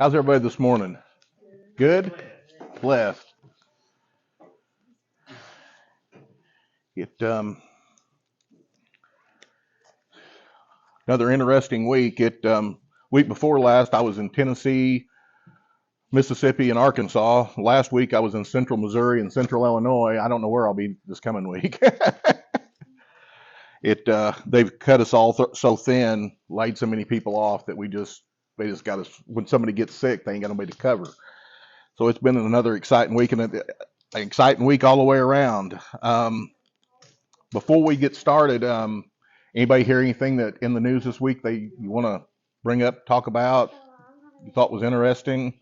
How's everybody this morning? Good? Blessed. It Another interesting week. Week before last, I was in Tennessee, Mississippi, and Arkansas. Last week, I was in Central Missouri and Central Illinois. I don't know where I'll be this coming week. They've cut us all so thin, laid so many people off that they just got us. When somebody gets sick, they ain't got nobody to cover. So it's been another exciting week, and an exciting week all the way around. Before we get started, anybody hear anything that in the news this week you want to bring up, talk about, you thought was interesting?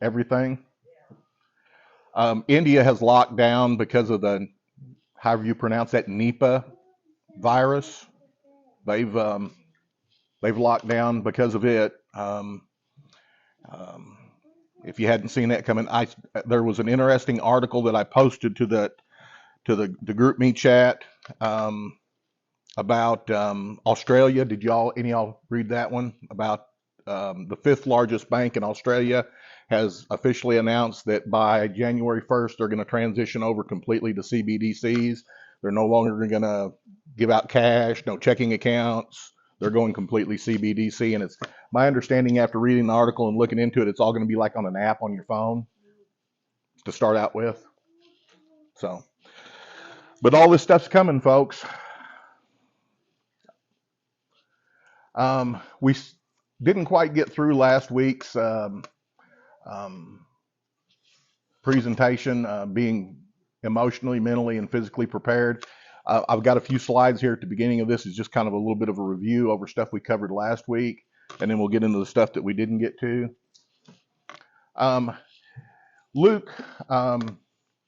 Everything. India has locked down because of however you pronounce that, Nipah virus. They've locked down because of it. If you hadn't seen that coming, there was an interesting article that I posted to the group me chat about Australia. Did any of y'all read that one? About the fifth largest bank in Australia has officially announced that by January 1st, they're going to transition over completely to CBDCs. They're no longer going to give out cash, no checking accounts. They're going completely CBDC. And it's my understanding after reading the article and looking into it, it's all going to be like on an app on your phone to start out with. So, but all this stuff's coming, folks. We didn't quite get through last week's presentation, being emotionally, mentally, and physically prepared. I've got a few slides here at the beginning of this. Is just kind of a little bit of a review over stuff we covered last week, and then we'll get into the stuff that we didn't get to. Luke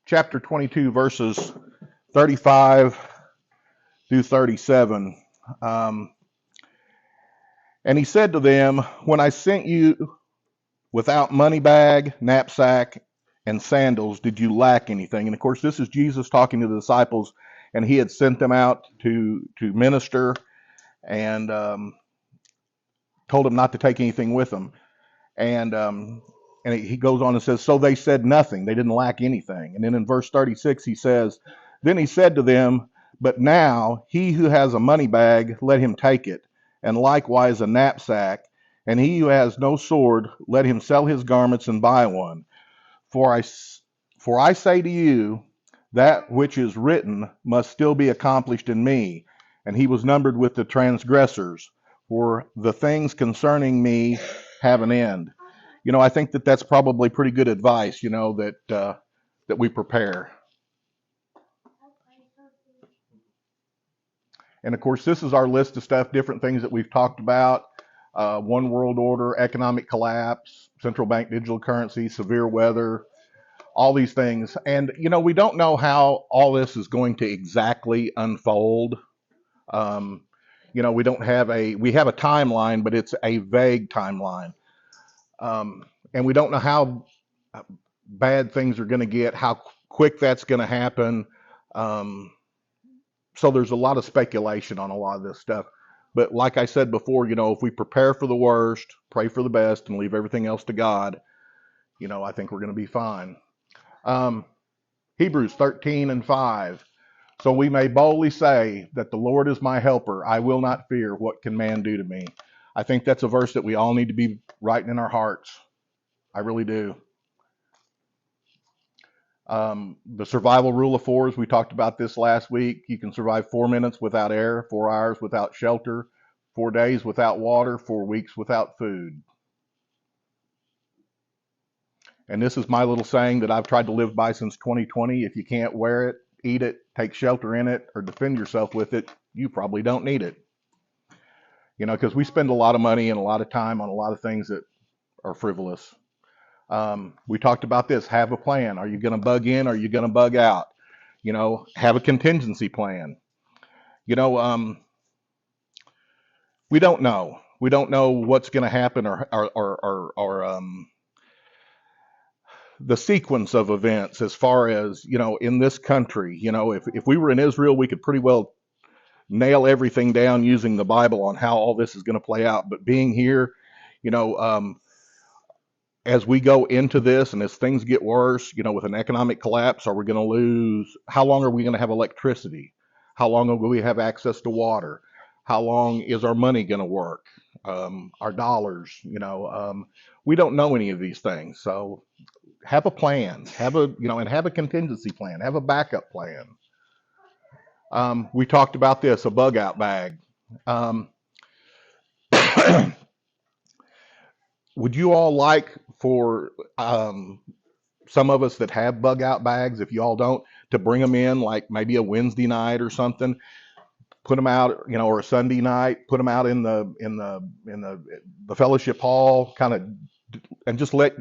chapter 22, verses 35 through 37. And he said to them, when I sent you without money bag, knapsack, and sandals, did you lack anything? And of course, this is Jesus talking to the disciples, and he had sent them out to minister and told them not to take anything with them. And he goes on and says, so they said nothing. They didn't lack anything. And then in verse 36, he says, then he said to them, but now he who has a money bag, let him take it, and likewise a knapsack. And he who has no sword, let him sell his garments and buy one. For I say to you, that which is written must still be accomplished in me. And he was numbered with the transgressors, for the things concerning me have an end. I think that's probably pretty good advice, that we prepare. And of course, this is our list of stuff, different things that we've talked about. One world order, economic collapse, central bank digital currency, severe weather, all these things. And, we don't know how all this is going to exactly unfold. We have a timeline, but it's a vague timeline. And we don't know how bad things are going to get, how quick that's going to happen. So there's a lot of speculation on a lot of this stuff. But like I said before, if we prepare for the worst, pray for the best, and leave everything else to God, I think we're going to be fine. Hebrews 13:5. So we may boldly say that the Lord is my helper. I will not fear. What can man do to me? I think that's a verse that we all need to be writing in our hearts. I really do. The survival rule of fours, we talked about this last week. You can survive 4 minutes without air, 4 hours without shelter, 4 days without water, 4 weeks without food. And this is my little saying that I've tried to live by since 2020. If you can't wear it, eat it, take shelter in it, or defend yourself with it, you probably don't need it. Because we spend a lot of money and a lot of time on a lot of things that are frivolous. We talked about this. Have a plan. Are you going to bug in? Or are you going to bug out? Have a contingency plan. We don't know. We don't know what's going to happen or the sequence of events as far as, in this country. If we were in Israel, we could pretty well nail everything down using the Bible on how all this is going to play out. But being here, You know, as we go into this and as things get worse, with an economic collapse, are we going to lose? How long are we going to have electricity? How long will we have access to water? How long is our money going to work? Our dollars, we don't know any of these things. So have a plan, and have a contingency plan, have a backup plan. We talked about this, a bug out bag. Um, would you all like for some of us that have bug out bags, if you all don't, to bring them in like maybe a Wednesday night or something, put them out, or a Sunday night, put them out in the fellowship hall, kind of, and just let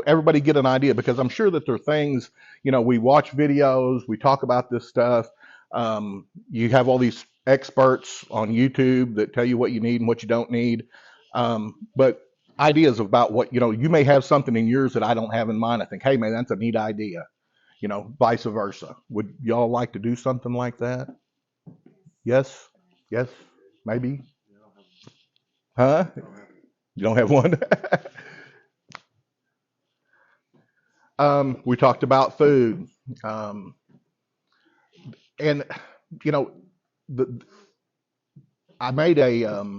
everybody get an idea, because I'm sure that there are things, we watch videos, we talk about this stuff. You have all these experts on YouTube that tell you what you need and what you don't need, but ideas about what you may have something in yours that I don't have in mind. I think, hey man, that's a neat idea. Vice versa. Would y'all like to do something like that? Yes, yes, maybe. Huh? You don't have one. We talked about food, and you know, the, I made a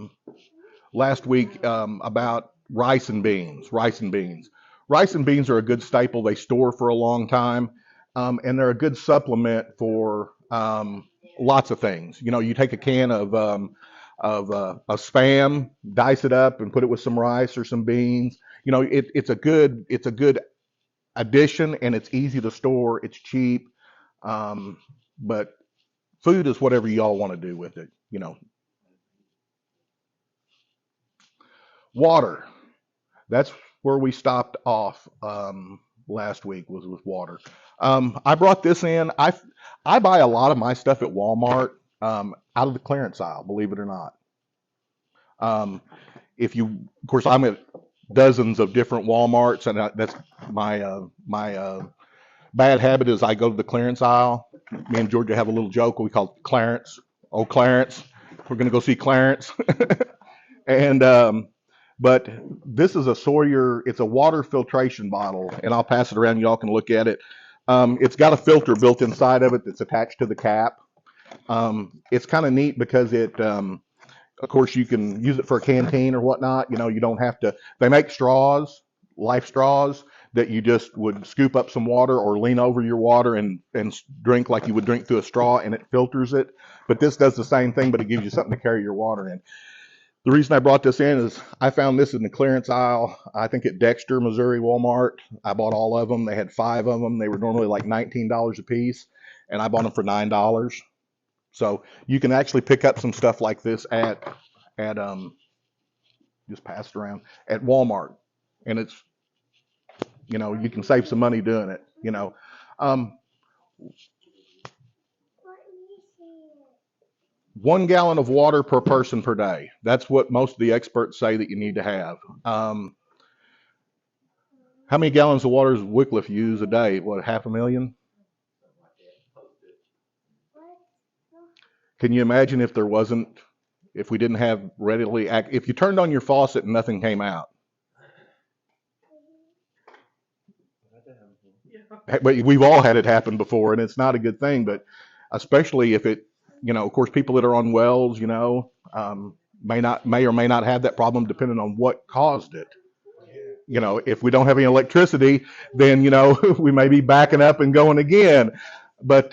last week about rice and beans. Rice and beans. Rice and beans are a good staple. They store for a long time, and they're a good supplement for lots of things. You take a can of Spam, dice it up, and put it with some rice or some beans. It's a good addition, and it's easy to store. It's cheap, but food is whatever y'all want to do with it. Water. That's where we stopped off last week, was with water. I brought this in. I buy a lot of my stuff at Walmart out of the clearance aisle, believe it or not. If you, of course, I'm at dozens of different Walmarts, and that's my bad habit is I go to the clearance aisle. Me and Georgia have a little joke we call Clarence. Oh, Clarence, we're gonna go see Clarence. And but this is a Sawyer. It's a water filtration bottle, and I'll pass it around. Y'all can look at it. It's got a filter built inside of it that's attached to the cap. It's kind of neat because of course, you can use it for a canteen or whatnot. You don't have to. They make straws, life straws, that you just would scoop up some water or lean over your water and drink like you would drink through a straw, and it filters it. But this does the same thing, but it gives you something to carry your water in. The reason I brought this in is I found this in the clearance aisle, I think at Dexter, Missouri Walmart. I bought all of them. They had 5 of them. They were normally like $19 a piece, and I bought them for $9. So you can actually pick up some stuff like this at just pass it around at Walmart, and it's you can save some money doing it. Um, 1 gallon of water per person per day. That's what most of the experts say that you need to have. How many gallons of water does Wycliffe use a day? What, 500,000? Can you imagine if we didn't have if you turned on your faucet and nothing came out? But we've all had it happen before, and it's not a good thing. But especially if it, of course, people that are on wells, may or may not have that problem, depending on what caused it. If we don't have any electricity, then we may be backing up and going again. But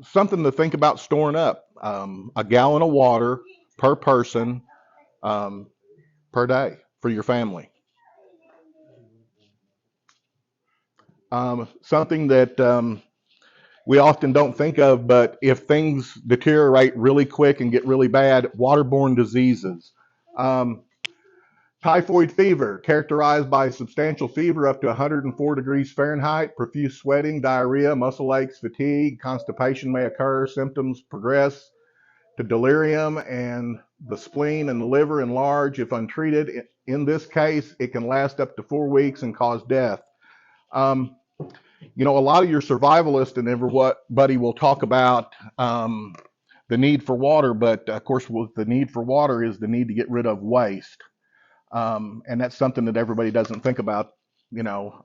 something to think about storing up: 1 gallon of water per person per day for your family. Something that we often don't think of, but if things deteriorate really quick and get really bad, waterborne diseases. Typhoid fever, characterized by substantial fever up to 104 degrees Fahrenheit, profuse sweating, diarrhea, muscle aches, fatigue, constipation may occur. Symptoms progress to delirium, and the spleen and the liver enlarge if untreated. In this case, it can last up to 4 weeks and cause death. A lot of your survivalists and everybody will talk about the need for water, but of course, with the need for water is the need to get rid of waste. And that's something that everybody doesn't think about, you know.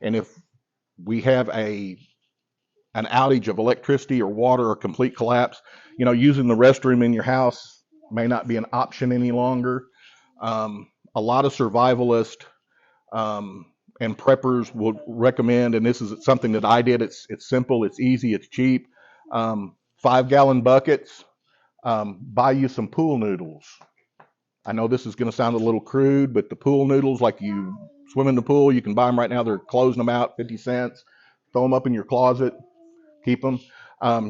And if we have an outage of electricity or water or complete collapse, you know, using the restroom in your house may not be an option any longer. A lot of survivalists um, and preppers will recommend, and this is something that I did. It's simple, it's easy, it's cheap. 5-gallon buckets. Buy you some pool noodles. I know this is going to sound a little crude, but the pool noodles, like you swim in the pool, you can buy them right now. They're closing them out, 50 cents. Throw them up in your closet, keep them.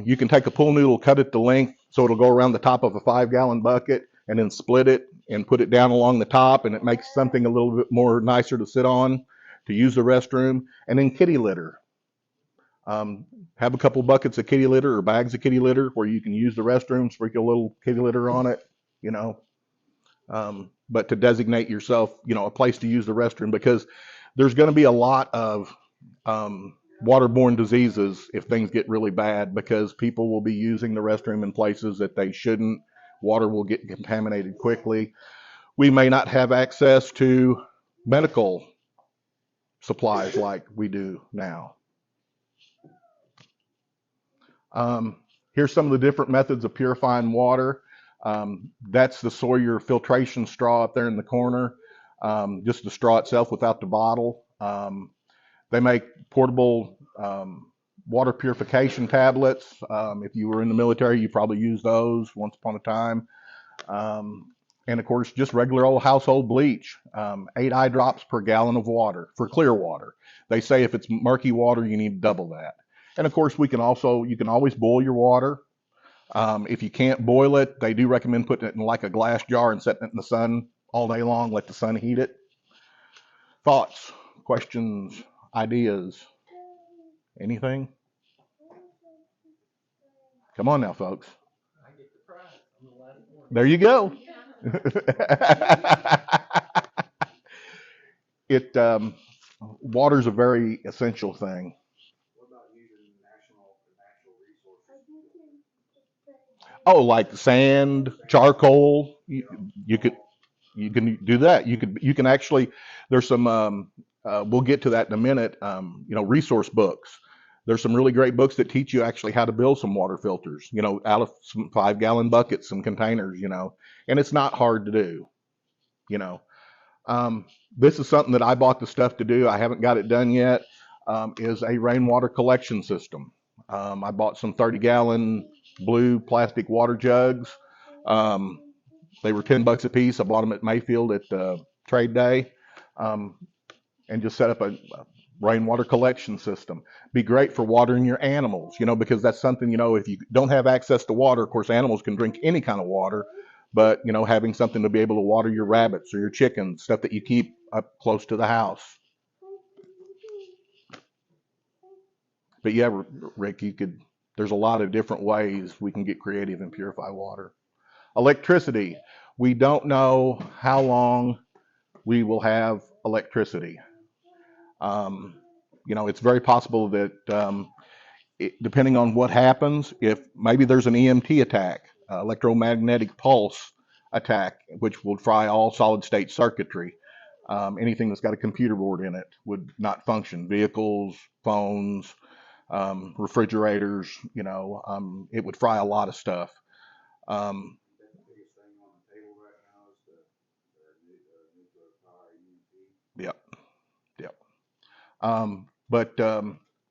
You can take a pool noodle, cut it to length so it'll go around the top of a 5-gallon bucket, and then split it and put it down along the top, and it makes something a little bit more nicer to sit on, to use the restroom. And then kitty litter. Um, have a couple buckets of kitty litter or bags of kitty litter where you can use the restroom, sprinkle a little kitty litter on it, you know. But to designate yourself, you know, a place to use the restroom, because there's going to be a lot of waterborne diseases if things get really bad, because people will be using the restroom in places that they shouldn't. Water will get contaminated quickly. We may not have access to medical supplies like we do now. Here's some of the different methods of purifying water. That's the Sawyer filtration straw up there in the corner, just the straw itself without the bottle. They make portable water purification tablets. If you were in the military, you probably used those once upon a time. And of course, just regular old household bleach, 8 eye drops per gallon of water for clear water. They say if it's murky water, you need double that. And of course, you can always boil your water. If you can't boil it, they do recommend putting it in like a glass jar and setting it in the sun all day long, let the sun heat it. Thoughts, questions, ideas, anything? Come on now, folks. There you go. Water's a very essential thing. Oh, like sand, charcoal. You could you can do that. You can actually. There's some. We'll get to that in a minute. You know, resource books. There's some really great books that teach you actually how to build some water filters. You know, out of some 5-gallon buckets, some containers. You know, and it's not hard to do. You know, this is something that I bought the stuff to do. I haven't got it done yet. Is a rainwater collection system. I bought some 30-gallon blue plastic water jugs. Um, they were $10 a piece. I bought them at Mayfield at Trade Day, um, and just set up a rainwater collection system. Be great for watering your animals, you know, because that's something, you know, if you don't have access to water, of course, animals can drink any kind of water, but, you know, having something to be able to water your rabbits or your chickens, stuff that you keep up close to the house. But yeah, Rick, there's a lot of different ways we can get creative and purify water. Electricity. We don't know how long we will have electricity. Um, you know, it's very possible that depending on what happens, if maybe there's an EMT attack, electromagnetic pulse attack, which will fry all solid state circuitry. Anything that's got a computer board in it would not function. Vehicles, phones, refrigerators, you know, it would fry a lot of stuff. Um, yep, yep. But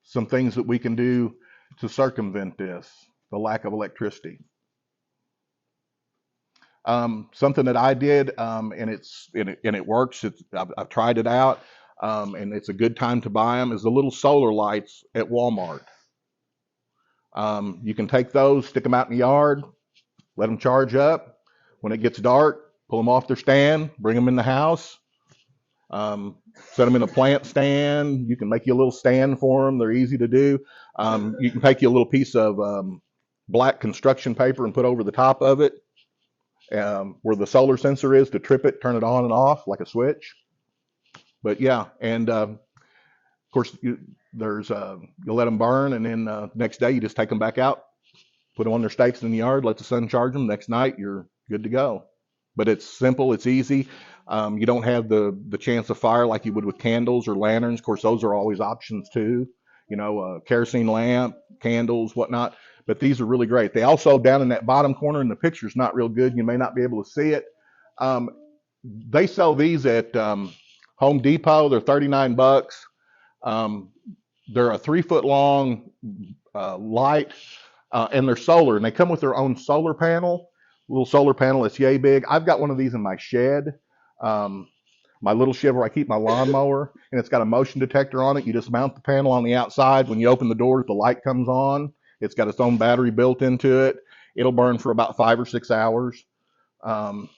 some things that we can do to circumvent this, the lack of electricity. Something that I did, and it works. I've tried it out, and it's a good time to buy them. Is the little solar lights at Walmart. You can take those, stick them out in the yard, let them charge up. When it gets dark, pull them off their stand, bring them in the house, set them in a plant stand. You can make you a little stand for them. They're easy to do. You can take you a little piece of black construction paper and put over the top of it, where the solar sensor is, to trip it, turn it on and off like a switch. But yeah, and of course, you'll let them burn, and then next day you just take them back out, put them on their stakes in the yard, let the sun charge them. Next night you're good to go. but it's simple, it's easy. You don't have the chance of fire like you would with candles or lanterns. Of course, those are always options too. Kerosene lamp, candles, whatnot. But these are really great. They also, down in that bottom corner, and the picture's not real good, you may not be able to see it. Um, they sell these at Home Depot. They're 39 bucks. Um, they're a 3 foot long light, and they're solar, and they come with their own solar panel, little solar panel that's yay big. I've got one of these in my shed, um, my little shed where I keep my lawnmower, and it's got a motion detector on it. You just mount the panel on the outside. When you open the doors, the light comes on. It's got its own battery built into it. It'll burn for about 5 or 6 hours. Um,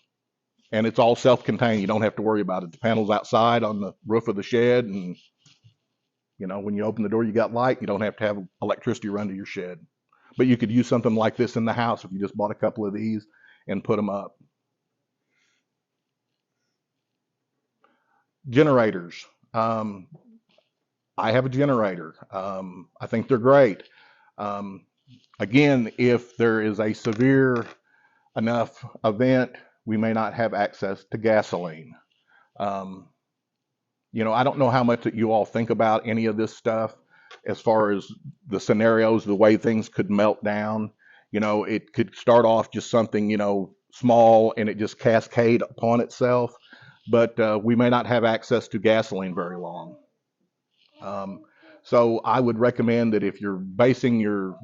and it's all self-contained. You don't have to worry about it. The panel's outside on the roof of the shed, and when you open the door, you got light. You don't have to have electricity run to your shed. But you could use something like this in the house if you just bought a couple of these and put them up. Generators. I have a generator. I think they're great. Um, Again, if there is a severe enough event, we may not have access to gasoline. Um, I don't know how much that you all think about any of this stuff as far as the scenarios, the way things could melt down. It could start off just something, small, and it just cascade upon itself. But we may not have access to gasoline very long. So I would recommend that if you're basing your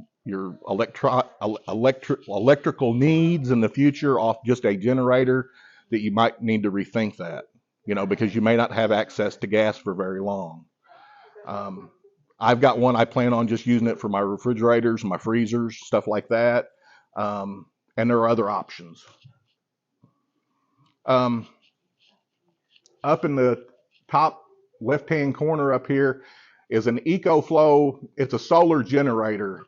electrical needs in the future off just a generator, that you might need to rethink that, because you may not have access to gas for very long. Um, I've got one. I plan on just using it for my refrigerators, my freezers, stuff like that. And there are other options. Um, Up in the top left-hand corner up here is an EcoFlow. It's a solar generator.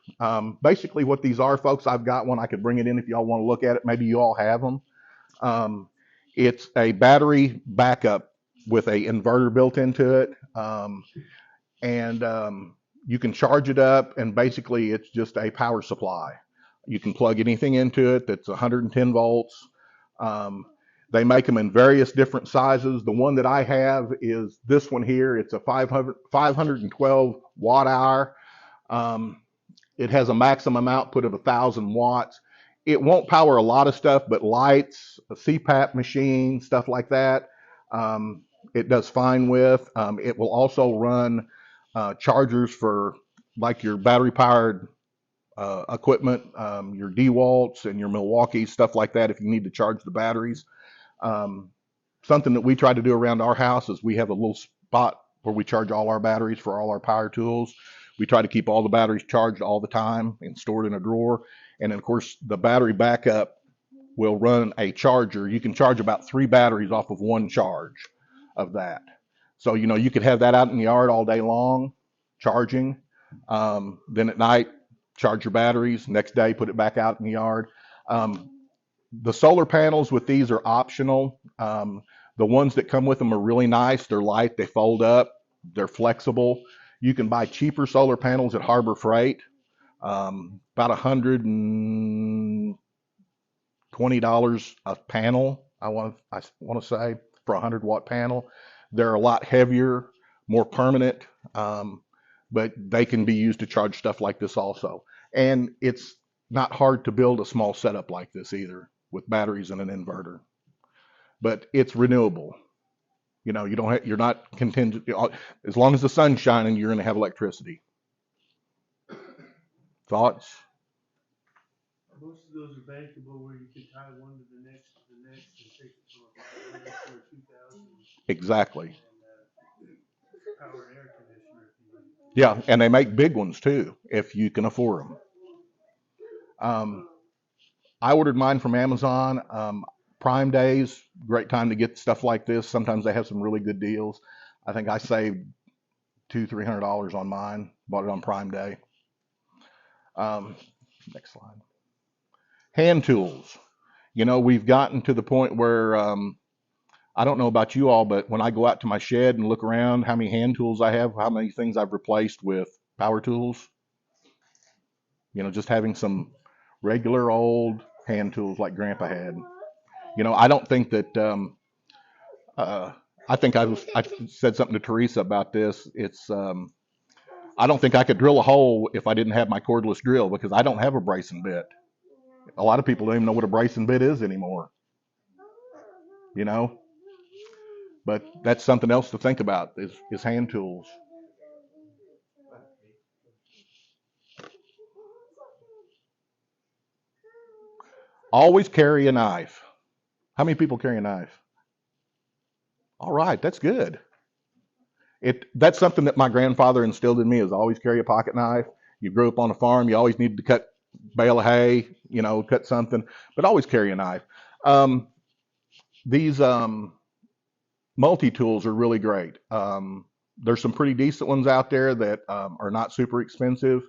Basically what these are, folks, I've got one. I could bring it in if y'all want to look at it. Maybe you all have them. It's a battery backup with a inverter built into it. And you can charge it up, and basically it's just a power supply. You can plug anything into it that's 110 volts. Um, they make them in various different sizes. The one that I have is this one here. It's a 512 watt hour. Um, it has a maximum output of 1,000 watts. It won't power a lot of stuff, but lights, a CPAP machine, stuff like that, it does fine with. It will also run chargers for like your battery powered equipment, your DeWalt's and your Milwaukee's, stuff like that, if you need to charge the batteries. Um, Something that we try to do around our house is we have a little spot where we charge all our batteries for all our power tools. We try to keep all the batteries charged all the time and stored in a drawer. And then, of course, the battery backup will run a charger. You can charge about 3 batteries off of one charge of that. So, you could have that out in the yard all day long, charging. Then at night, charge your batteries. Next day, put it back out in the yard. The solar panels with these are optional. The ones that come with them are really nice. They're light, they fold up, they're flexible. You can buy cheaper solar panels at Harbor Freight, about $120 a panel. I want to say for a 100-watt panel. They're a lot heavier, more permanent, but they can be used to charge stuff like this also. And it's not hard to build a small setup like this either, with batteries and an inverter. But it's renewable. You're not contingent. As long as the sun's shining, you're going to have electricity. Thoughts? Most of those are bankable where you can tie one to the next and take it from a 500 to a 2,000. Exactly. And power air conditioner if you need. Yeah, and they make big ones too, if you can afford them. I ordered mine from Amazon. Prime days, great time to get stuff like this. Sometimes they have some really good deals. I think I saved $200-300 on mine. Bought it on Prime Day. Next slide. Hand tools. We've gotten to the point where I don't know about you all, but when I go out to my shed and look around, how many hand tools I have, how many things I've replaced with power tools. Just having some regular old hand tools like Grandpa had. I don't think that. I think I said something to Teresa about this. It's I don't think I could drill a hole if I didn't have my cordless drill because I don't have a bracing bit. A lot of people don't even know what a bracing bit is anymore. You know, but that's something else to think about is hand tools. Always carry a knife. How many people carry a knife? All right, that's good. That's something that my grandfather instilled in me is always carry a pocket knife. You grew up on a farm, you always needed to cut bale of hay, cut something, but always carry a knife. Um, these multi tools are really great. There's some pretty decent ones out there that are not super expensive.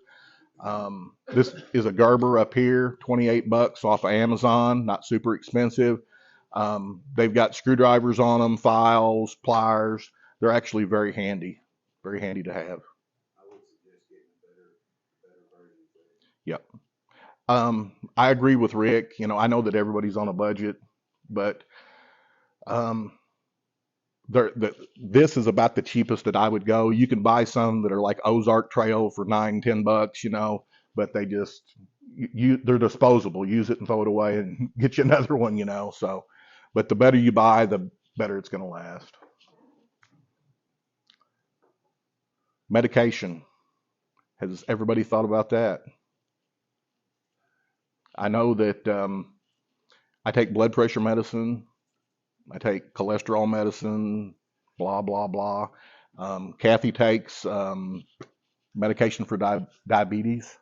This is a Gerber up here, 28 bucks off of Amazon, not super expensive. They've got screwdrivers on them, files, pliers. They're actually very handy to have. Yep. I agree with Rick. I know that everybody's on a budget, but um, this is about the cheapest that I would go. You can buy some that are like Ozark Trail for 9, 10 bucks, but they're disposable. Use it and throw it away and get you another one. So, but the better you buy, the better it's going to last. Medication. Has everybody thought about that? I know that I take blood pressure medicine. I take cholesterol medicine. Blah blah blah. Kathy takes medication for diabetes.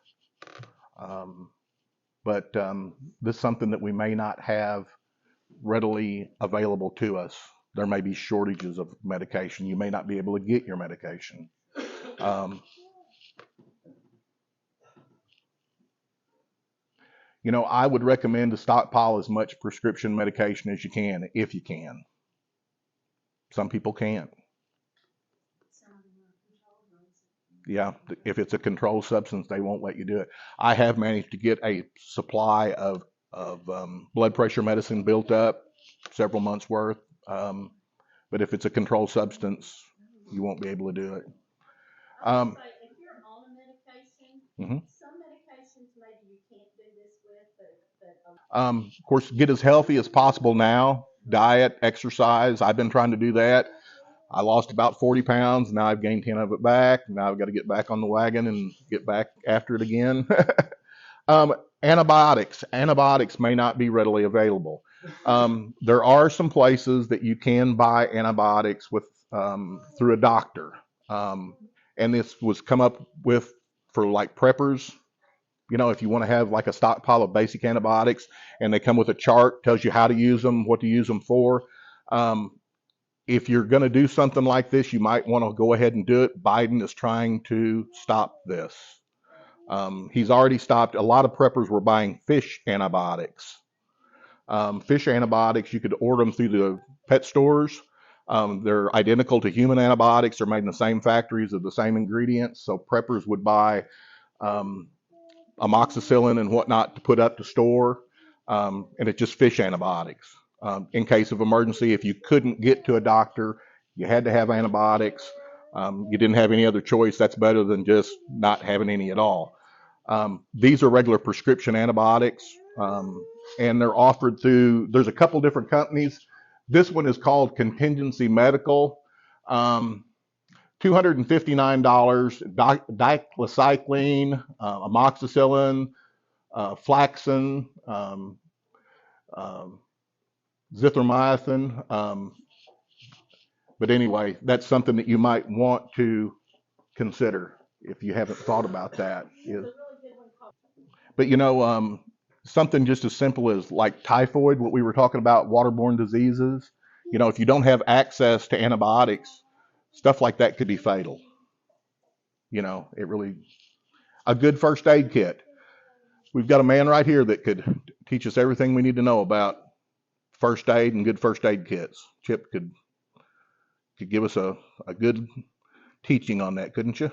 Um, but this is something that we may not have readily available to us. There may be shortages of medication. You may not be able to get your medication. Um, I would recommend to stockpile as much prescription medication as you can, if you can. Some people can't. Yeah, if it's a controlled substance, they won't let you do it. I have managed to get a supply of blood pressure medicine built up, several months worth. Um, but if it's a controlled substance, you won't be able to do it. Um, mhm. Of course, get as healthy as possible now. Diet, exercise. I've been trying to do that. I lost about 40 pounds. Now I've gained 10 of it back. Now I've got to get back on the wagon and get back after it again. Antibiotics. Antibiotics may not be readily available. There are some places that you can buy antibiotics with through a doctor. And this was come up with for like preppers. If you want to have like a stockpile of basic antibiotics, and they come with a chart, tells you how to use them, what to use them for. Um, if you're going to do something like this, you might want to go ahead and do it. Biden is trying to stop this. He's already stopped. A lot of preppers were buying fish antibiotics. Fish antibiotics, you could order them through the pet stores. They're identical to human antibiotics. They're made in the same factories of the same ingredients. So preppers would buy um, amoxicillin and whatnot to put up to store, and it's just fish antibiotics. In case of emergency, if you couldn't get to a doctor, you had to have antibiotics. You didn't have any other choice. That's better than just not having any at all. These are regular prescription antibiotics, and they're offered through. There's a couple different companies. This one is called Contingency Medical. $259, diclocycline, amoxicillin, flaxin, um, zithromycin. But anyway, that's something that you might want to consider if you haven't thought about that. But something just as simple as like typhoid, what we were talking about, waterborne diseases. If you don't have access to antibiotics, stuff like that could be fatal. It really, a good first aid kit. We've got a man right here that could teach us everything we need to know about first aid and good first aid kits. Chip could give us a good teaching on that, couldn't you?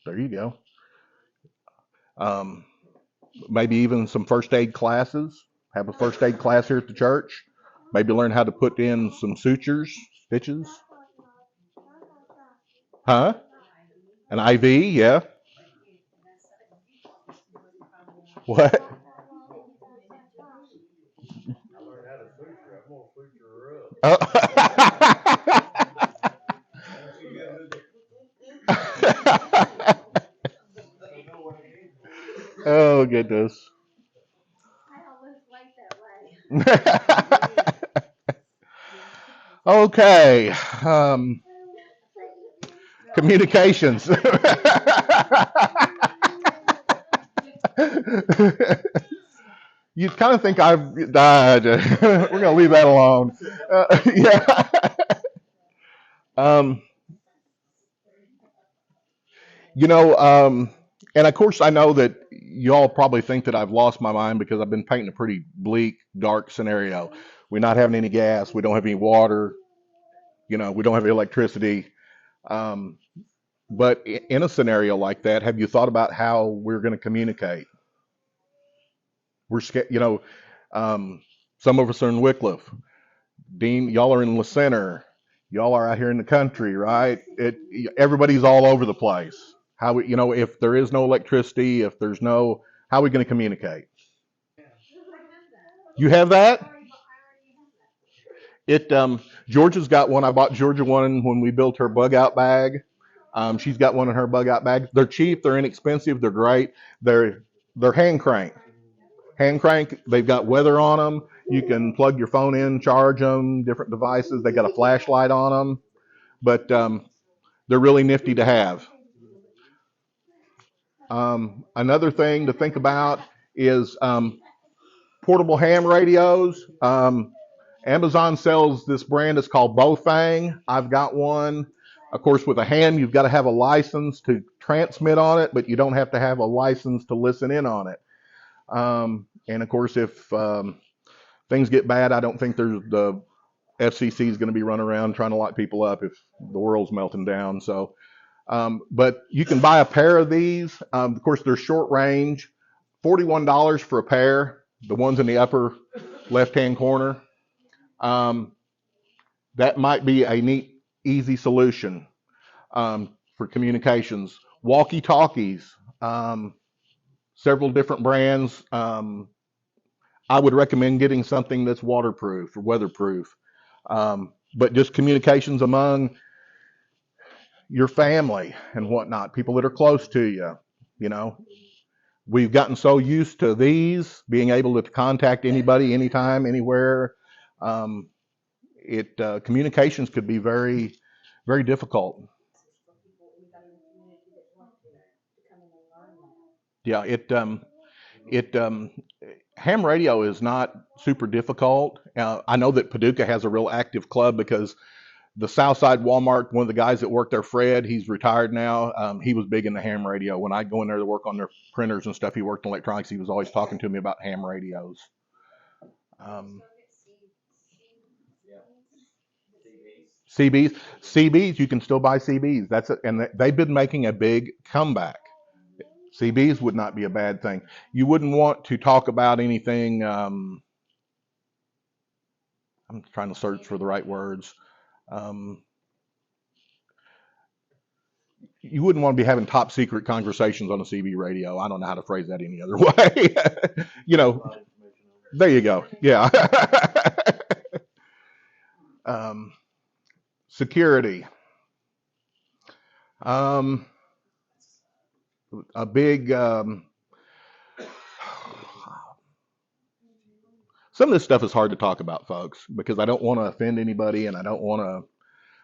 There you go. Um, Maybe even some first aid classes. Have a first aid class here at the church. Maybe learn how to put in some sutures, stitches. Huh? An IV, yeah. What? I learned how to suture. I'm gonna suture her up. Oh. She got to know what I mean. Oh goodness. Okay. Communications. You kind of think I've died. We're going to leave that alone. Yeah. Um, you know, and of course, I know that y'all probably think that I've lost my mind because I've been painting a pretty bleak, dark scenario. We're not having any gas. We don't have any water. We don't have electricity. Um, but in a scenario like that, have you thought about how we're going to communicate? We're scared. Some of us are in Wycliffe. Dean, y'all are in the center. Y'all are out here in the country, right? Everybody's all over the place. If there is no electricity, if there's no, how are we going to communicate? You have that? Georgia's got one. I bought Georgia one when we built her bug out bag. She's got one in her bug out bag. They're cheap. They're inexpensive. They're great. They're hand crank. Hand crank. They've got weather on them. You can plug your phone in, charge them. Different devices. They got a flashlight on them. But they're really nifty to have. Another thing to think about is portable ham radios. Amazon sells this brand. It's called Bofang. I've got one. Of course, with a ham, you've got to have a license to transmit on it, but you don't have to have a license to listen in on it. And of course, if things get bad, I don't think the FCC is going to be running around trying to lock people up if the world's melting down. So, but you can buy a pair of these. Of course, they're short range. $41 for a pair. The ones in the upper left-hand corner. That might be a neat, easy solution for communications. Walkie-talkies, several different brands. I would recommend getting something that's waterproof or weatherproof. But just communications among your family and whatnot, people that are close to you. You know, we've gotten so used to these being able to contact anybody, anytime, anywhere. Communications could be very, very difficult. Yeah, it ham radio is not super difficult. I know that Paducah has a real active club because the Southside Walmart, one of the guys that worked there, Fred, he's retired now. He was big in the ham radio. When I go in there to work on their printers and stuff, he worked in electronics. He was always talking to me about ham radios. Um, CBs, you can still buy CBs. That's it, and they've been making a big comeback. CBs would not be a bad thing. You wouldn't want to talk about anything. I'm trying to search for the right words. Um, you wouldn't want to be having top secret conversations on a CB radio. I don't know how to phrase that any other way. There you go. Yeah. um, security. Um, a big. Some of this stuff is hard to talk about, folks, because I don't want to offend anybody, and I don't want to.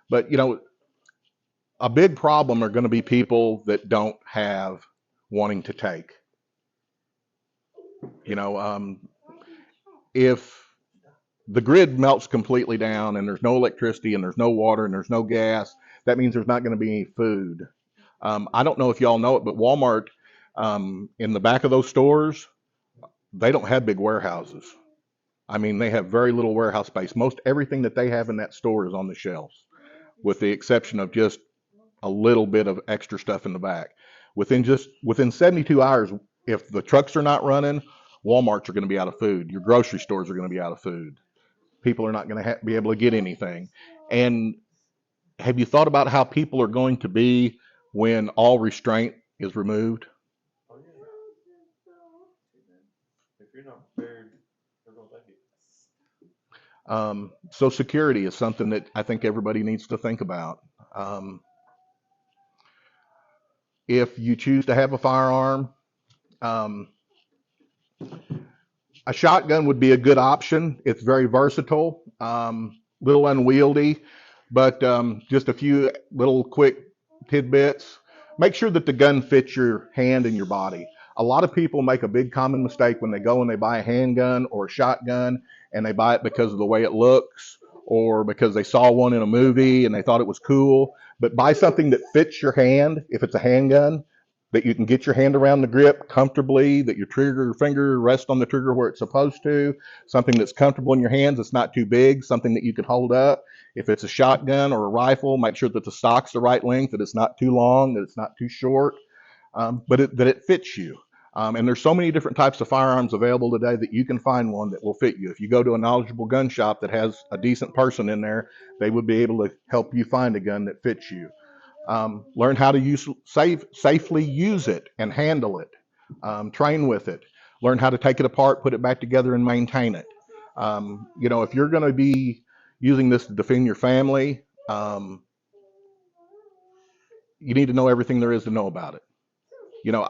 But a big problem are going to be people that don't have wanting to take. If the grid melts completely down and there's no electricity and there's no water and there's no gas, that means there's not going to be any food. I don't know if y'all know it, but Walmart, in the back of those stores, they don't have big warehouses. I mean, they have very little warehouse space. Most everything that they have in that store is on the shelves, with the exception of just a little bit of extra stuff in the back. Within 72 hours, if the trucks are not running Walmarts are going to be out of food. Your grocery stores are going to be out of food. People are not going to be able to get anything. And have you thought about how people are going to be when all restraint is removed? Oh yeah. If you're not prepared, they're gonna take it. So security is something that I think everybody needs to think about. Um, if you choose to have a firearm, um, a shotgun would be a good option. It's very versatile, little unwieldy, but just a few little quick tidbits. Make sure that the gun fits your hand and your body. A lot of people make a big common mistake when they go and they buy a handgun or a shotgun, and they buy it because of the way it looks or because they saw one in a movie and they thought it was cool. But buy something that fits your hand if it's a handgun, that you can get your hand around the grip comfortably, that your trigger finger rests on the trigger where it's supposed to, something that's comfortable in your hands, it's not too big, something that you can hold up. If it's a shotgun or a rifle, make sure that the stock's the right length, that it's not too long, that it's not too short, that it fits you. And there's so many different types of firearms available today that you can find one that will fit you. If you go to a knowledgeable gun shop that has a decent person in there, they would be able to help you find a gun that fits you. Learn how to safely use it and handle it. Train with it. Learn how to take it apart, put it back together, and maintain it. If you're going to be using this to defend your family, you need to know everything there is to know about it. You know,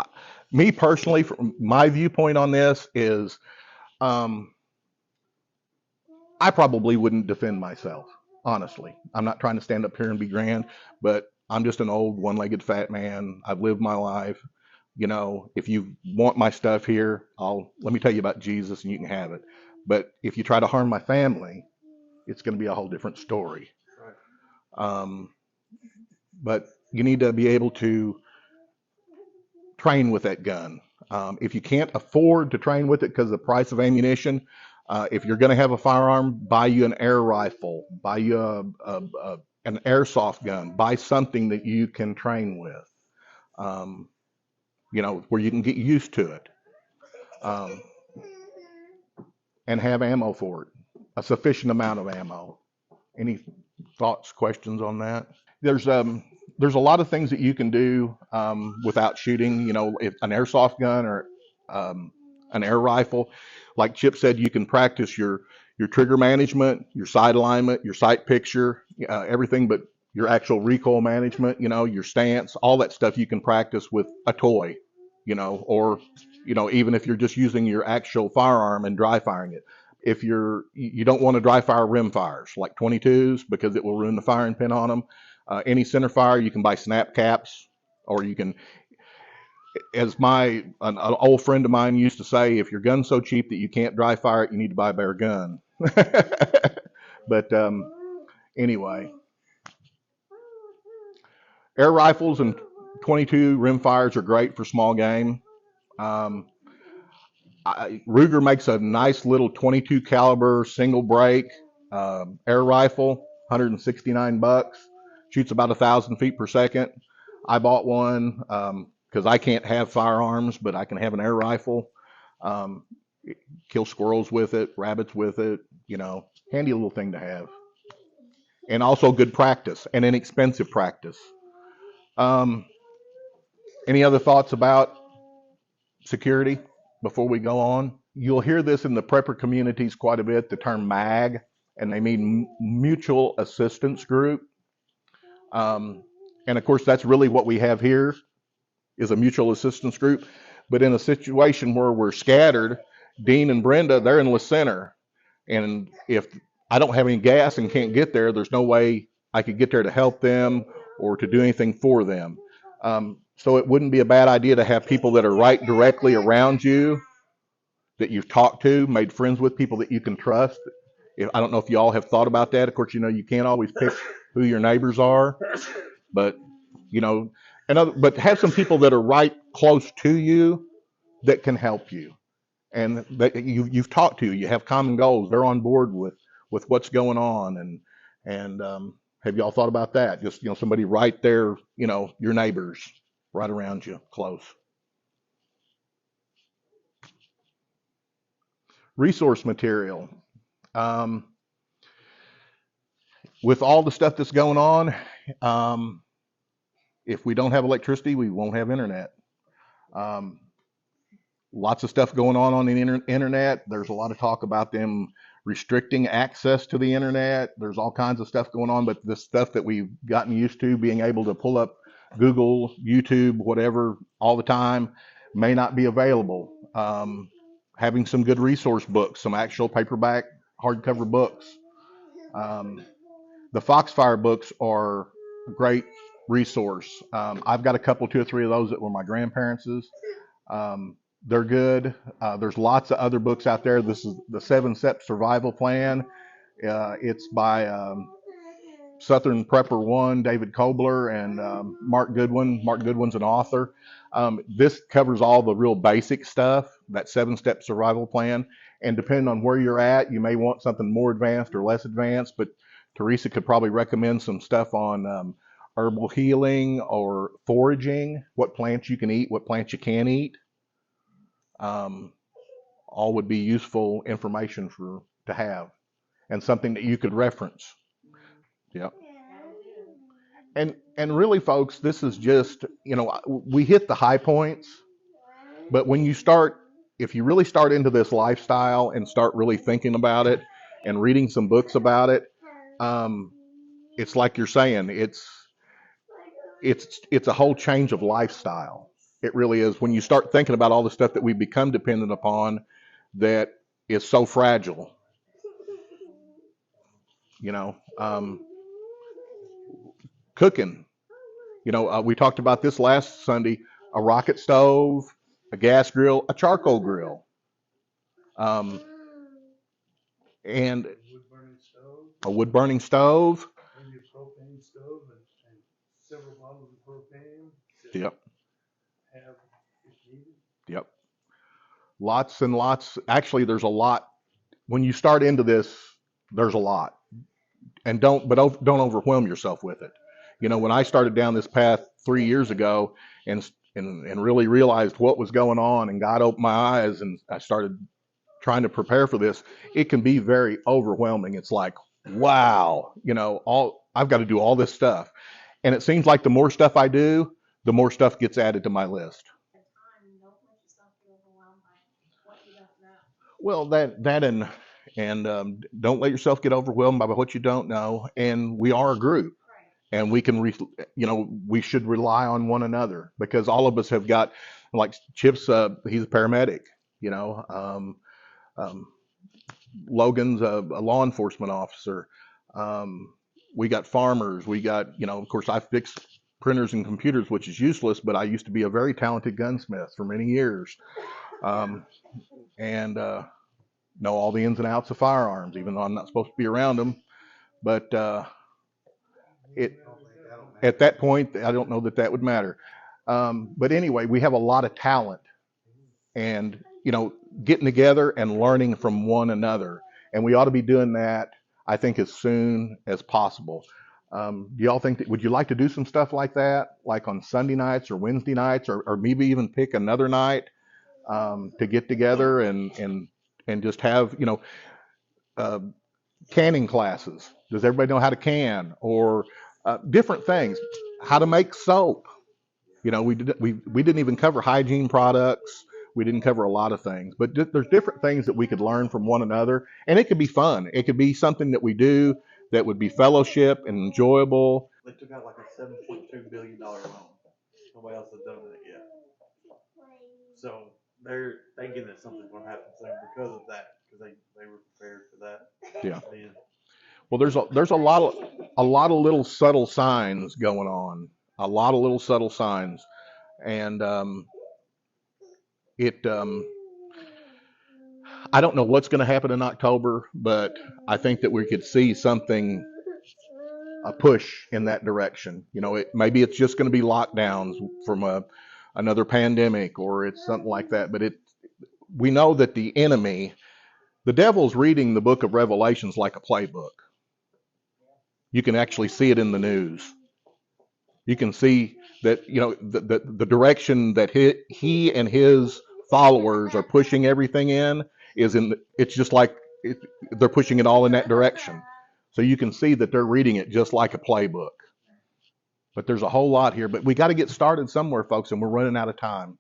me personally, from my viewpoint on this is, um, I probably wouldn't defend myself, honestly. I'm not trying to stand up here and be grand, but I'm just an old one-legged fat man. I've lived my life. If you want my stuff here, let me tell you about Jesus and you can have it. But if you try to harm my family, it's going to be a whole different story. Right. Um, but you need to be able to train with that gun. If you can't afford to train with it because of the price of ammunition, if you're going to have a firearm, buy you an air rifle, buy you an airsoft gun, buy something that you can train with, um, where you can get used to it, um, and have ammo for it, a sufficient amount of ammo. Any thoughts, questions on that? There's a lot of things that you can do without shooting. If an airsoft gun or um, an air rifle, like Chip said, you can practice your trigger management, your sight alignment, your sight picture, everything, but your actual recoil management. Your stance, all that stuff you can practice with a toy. Or even if you're just using your actual firearm and dry firing it. If you don't want to dry fire rim fires like 22s because it will ruin the firing pin on them. Any center fire, you can buy snap caps, or you can, as an old friend of mine used to say, if your gun's so cheap that you can't dry fire it, you need to buy a better gun. But anyway, air rifles and 22 rim fires are great for small game. Um, Ruger makes a nice little 22 caliber single break air rifle, $169. Shoots about 1,000 feet per second. I bought one because I can't have firearms, but I can have an air rifle. Um, Kill squirrels with it, rabbits with it. Handy little thing to have, and also good practice and inexpensive practice. Um, any other thoughts about security before we go on? You'll hear this in the prepper communities quite a bit, the term MAG, and they mean Mutual Assistance Group. And of course, that's really what we have here is a mutual assistance group. But in a situation where we're scattered, Dean and Brenda, they're in La Center. And if I don't have any gas and can't get there, there's no way I could get there to help them or to do anything for them. So it wouldn't be a bad idea to have people that are right directly around you that you've talked to, made friends with, people that you can trust. I don't know if you all have thought about that. Of course, you can't always pick who your neighbors are, but you know, but have some people that are right close to you that can help you and that you've talked to. You have common goals. They're on board with what's going on, and have y'all thought about that? Just somebody right there, your neighbors right around you, close. Resource material. Um, with all the stuff that's going on, um, if we don't have electricity, we won't have internet. Um, Lots of stuff going on the internet. There's a lot of talk about them restricting access to the internet. There's all kinds of stuff going on, but the stuff that we've gotten used to, being able to pull up Google, YouTube, whatever, all the time, may not be available. Having some good resource books, some actual paperback, hardcover books. Um, the Foxfire books are a great resource. I've got a couple, two or three of those that were my grandparents'. Um, they're good. There's lots of other books out there. This is the 7-Step Survival Plan. It's by Southern Prepper One, David Kobler, and Mark Goodwin. Mark Goodwin's an author. This covers all the real basic stuff, that 7-Step Survival Plan. And depending on where you're at, you may want something more advanced or less advanced. But Teresa could probably recommend some stuff on herbal healing or foraging, what plants you can eat, what plants you can't eat. All would be useful information to have and something that you could reference. Yeah. And really, folks, this is just, we hit the high points, but when you start, if you really start into this lifestyle and start really thinking about it and reading some books about it, it's like you're saying, it's a whole change of lifestyle. It really is. When you start thinking about all the stuff that we become dependent upon that is so fragile, cooking. We talked about this last Sunday, a rocket stove, a gas grill, a charcoal grill, and Wood burning stove, a wood burning stove. maybe a propane stove, and several bottles of propane to Yep. have if needed. Yep. Lots and lots. Actually, there's a lot. When you start into this, there's a lot. And don't overwhelm yourself with it. When I started down this path 3 years ago and really realized what was going on, and God opened my eyes and I started trying to prepare for this, it can be very overwhelming. It's like, wow, I've got to do all this stuff. And it seems like the more stuff I do, the more stuff gets added to my list. Well, that and don't let yourself get overwhelmed by what you don't know. And we are a group, and we can, we should rely on one another because all of us have got, like Chip's, he's a paramedic. Logan's a law enforcement officer. We got farmers. We got, of course, I fix printers and computers, which is useless, but I used to be a very talented gunsmith for many years. And know all the ins and outs of firearms, even though I'm not supposed to be around them. But at that point, I don't know that would matter. But anyway, we have a lot of talent, and getting together and learning from one another, and we ought to be doing that, I think, as soon as possible. Do y'all think would you like to do some stuff like that, like on Sunday nights or Wednesday nights, or maybe even pick another night to get together and just have canning classes? Does everybody know how to can, or different things? How to make soap? We didn't even cover hygiene products. We didn't cover a lot of things, but there's different things that we could learn from one another, and it could be fun. It could be something that we do that would be fellowship and enjoyable. They took out like a $7.2 billion loan. Nobody else has done it yet. So they're thinking that something's going to happen soon because of that, because they were prepared for that. Yeah. Then. Well, there's a lot of little subtle signs going on. A lot of little subtle signs, and I don't know what's going to happen in October, but I think that we could see something, a push in that direction. Maybe it's just going to be lockdowns from another pandemic, or it's something like that. But we know that the enemy, the devil's reading the book of Revelations like a playbook. You can actually see it in the news. You can see that, the direction that he and his followers are pushing everything in it's just like they're pushing it all in that direction. So you can see that they're reading it just like a playbook. But there's a whole lot here. But we got to get started somewhere, folks, and we're running out of time.